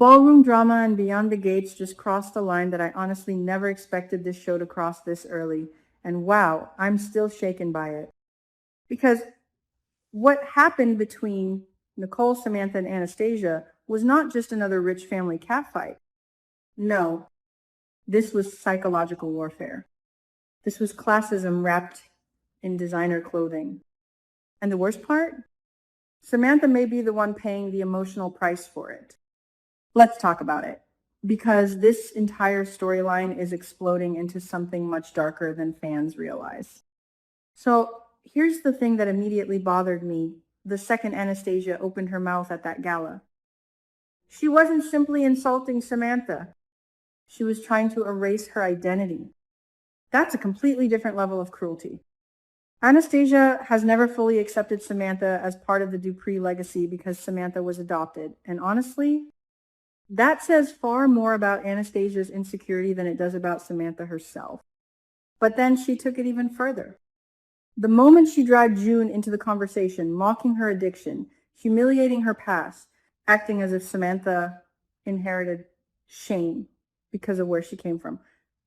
ballroom drama and Beyond the Gates just crossed a line that I honestly never expected this show to cross this early. And wow, I'm still shaken by it. Because what happened between Nicole, Samantha, and Anastasia was not just another rich family catfight. No, this was psychological warfare. This was classism wrapped in designer clothing. And the worst part? Samantha may be the one paying the emotional price for it. Let's talk about it. Because this entire storyline is exploding into something much darker than fans realize. So here's the thing that immediately bothered me the second Anastasia opened her mouth at that gala. She wasn't simply insulting Samantha. She was trying to erase her identity. That's a completely different level of cruelty. Anastasia has never fully accepted Samantha as part of the Dupree legacy because Samantha was adopted. And honestly, that says far more about Anastasia's insecurity than it does about Samantha herself. But then she took it even further. The moment she dragged June into the conversation, mocking her addiction, humiliating her past, acting as if Samantha inherited shame because of where she came from,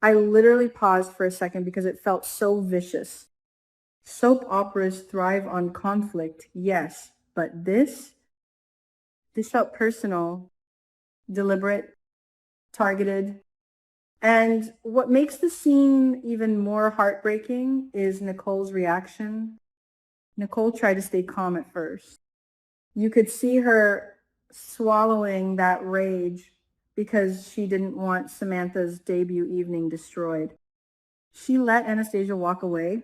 I literally paused for a second because it felt so vicious. Soap operas thrive on conflict, yes, but this felt personal, deliberate, targeted. And what makes the scene even more heartbreaking is Nicole's reaction. Nicole tried to stay calm at first. You could see her swallowing that rage because she didn't want Samantha's debut evening destroyed. She let Anastasia walk away.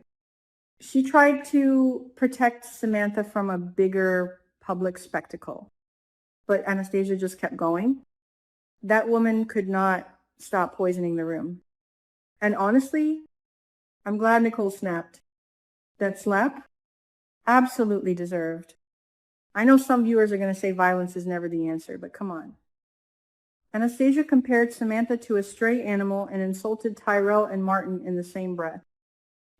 She tried to protect Samantha from a bigger public spectacle, but Anastasia just kept going. That woman could not stop poisoning the room. And honestly, I'm glad Nicole snapped. That slap? Absolutely deserved. I know some viewers are going to say violence is never the answer, but come on. Anastasia compared Samantha to a stray animal and insulted Tyrell and Martin in the same breath.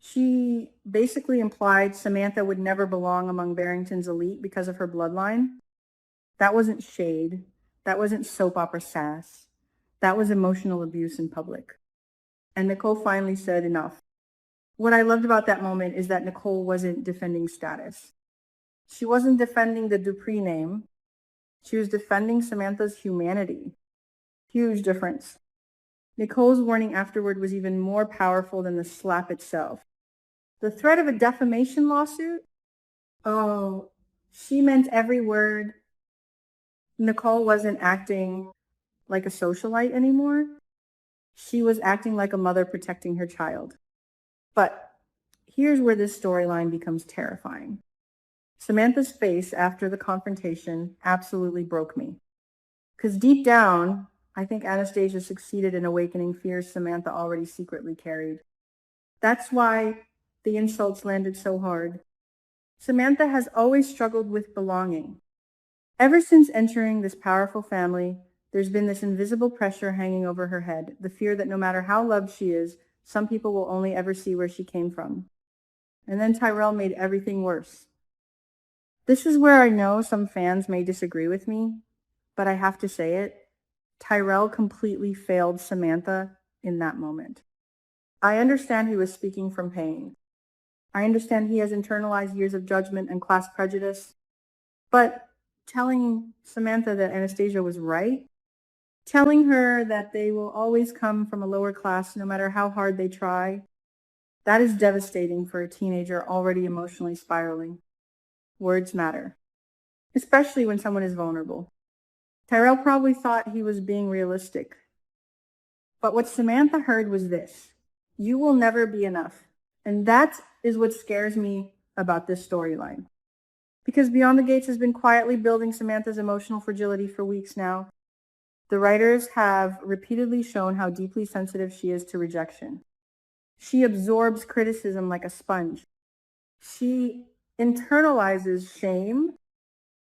She basically implied Samantha would never belong among Barrington's elite because of her bloodline. That wasn't shade. That wasn't soap opera sass. That was emotional abuse in public. And Nicole finally said enough. What I loved about that moment is that Nicole wasn't defending status. She wasn't defending the Dupree name. She was defending Samantha's humanity. Huge difference. Nicole's warning afterward was even more powerful than the slap itself. The threat of a defamation lawsuit? Oh, she meant every word. Nicole wasn't acting like a socialite anymore. She was acting like a mother protecting her child. But here's where this storyline becomes terrifying. Samantha's face after the confrontation absolutely broke me. Because deep down, I think Anastasia succeeded in awakening fears Samantha already secretly carried. That's why the insults landed so hard. Samantha has always struggled with belonging. Ever since entering this powerful family, there's been this invisible pressure hanging over her head, the fear that no matter how loved she is, some people will only ever see where she came from. And then Tyrell made everything worse. This is where I know some fans may disagree with me, but I have to say it. Tyrell completely failed Samantha in that moment. I understand he was speaking from pain. I understand he has internalized years of judgment and class prejudice, but telling Samantha that Anastasia was right, telling her that they will always come from a lower class no matter how hard they try, that is devastating for a teenager already emotionally spiraling. Words matter, especially when someone is vulnerable. Tyrell probably thought he was being realistic. But what Samantha heard was this: you will never be enough. And that is what scares me about this storyline. Because Beyond the Gates has been quietly building Samantha's emotional fragility for weeks now. The writers have repeatedly shown how deeply sensitive she is to rejection. She absorbs criticism like a sponge. She internalizes shame.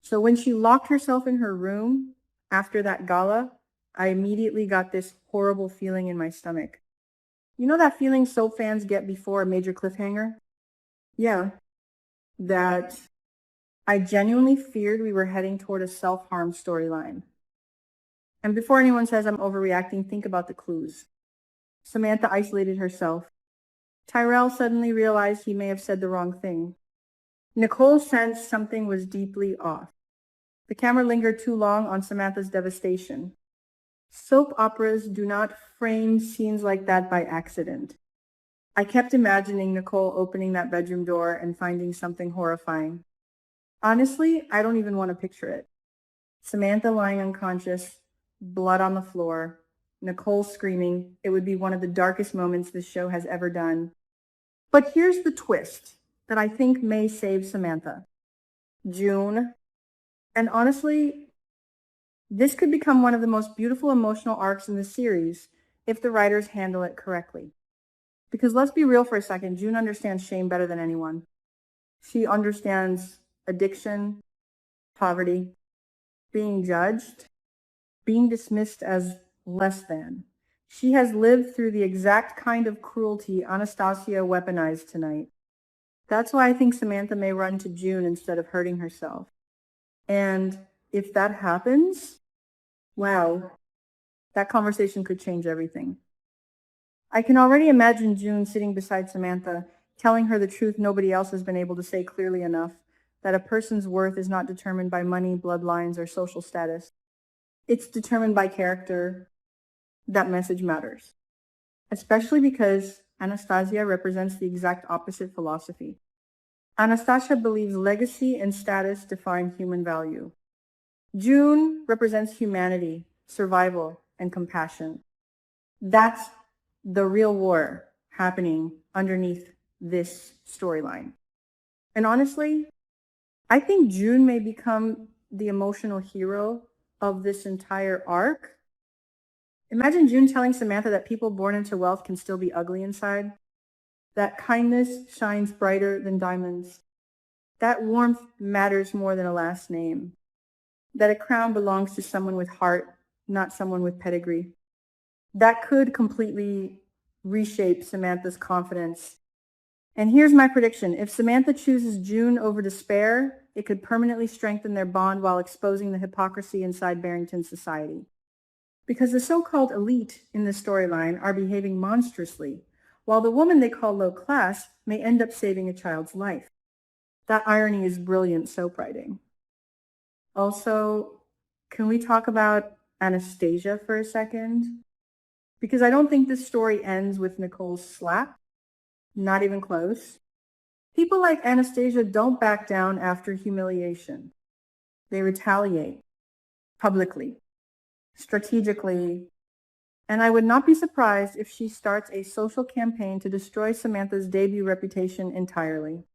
So when she locked herself in her room after that gala, I immediately got this horrible feeling in my stomach. You know that feeling soap fans get before a major cliffhanger? Yeah, that I genuinely feared we were heading toward a self-harm storyline. And before anyone says I'm overreacting, think about the clues. Samantha isolated herself. Tyrell suddenly realized he may have said the wrong thing. Nicole sensed something was deeply off. The camera lingered too long on Samantha's devastation. Soap operas do not frame scenes like that by accident. I kept imagining Nicole opening that bedroom door and finding something horrifying. Honestly, I don't even want to picture it. Samantha lying unconscious, blood on the floor, Nicole screaming. It would be one of the darkest moments this show has ever done. But here's the twist that I think may save Samantha. June. And honestly, this could become one of the most beautiful emotional arcs in the series if the writers handle it correctly. Because let's be real for a second, June understands shame better than anyone. She understands addiction, poverty, being judged, being dismissed as less than. She has lived through the exact kind of cruelty Anastasia weaponized tonight. That's why I think Samantha may run to June instead of hurting herself. And if that happens, wow, that conversation could change everything. I can already imagine June sitting beside Samantha, telling her the truth nobody else has been able to say clearly enough, that a person's worth is not determined by money, bloodlines, or social status. It's determined by character. That message matters, especially because Anastasia represents the exact opposite philosophy. Anastasia believes legacy and status define human value. June represents humanity, survival, and compassion. That's the real war happening underneath this storyline. And honestly, I think June may become the emotional hero of this entire arc. Imagine June telling Samantha that people born into wealth can still be ugly inside, that kindness shines brighter than diamonds, that warmth matters more than a last name, that a crown belongs to someone with heart, not someone with pedigree. That could completely reshape Samantha's confidence. And here's my prediction. If Samantha chooses June over despair, it could permanently strengthen their bond while exposing the hypocrisy inside Barrington society. Because the so-called elite in this storyline are behaving monstrously, while the woman they call low class may end up saving a child's life. That irony is brilliant soap writing. Also, can we talk about Anastasia for a second? Because I don't think this story ends with Nicole's slap. Not even close. People like Anastasia don't back down after humiliation. They retaliate publicly, strategically, and I would not be surprised if she starts a social campaign to destroy Samantha's debut reputation entirely.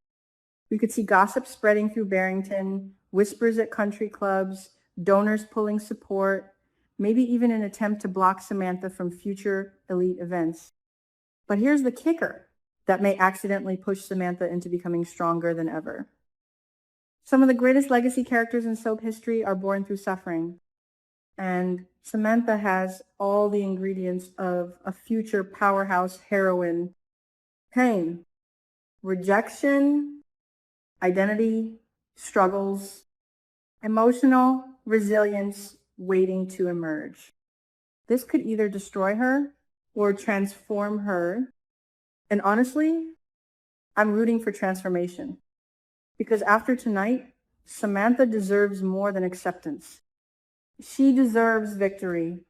We could see gossip spreading through Barrington, whispers at country clubs, donors pulling support, maybe even an attempt to block Samantha from future elite events. But here's the kicker that may accidentally push Samantha into becoming stronger than ever. Some of the greatest legacy characters in soap history are born through suffering. And Samantha has all the ingredients of a future powerhouse heroine. Pain, rejection, identity, struggles, emotional resilience waiting to emerge. This could either destroy her or transform her. And honestly, I'm rooting for transformation. Because after tonight, Samantha deserves more than acceptance. She deserves victory.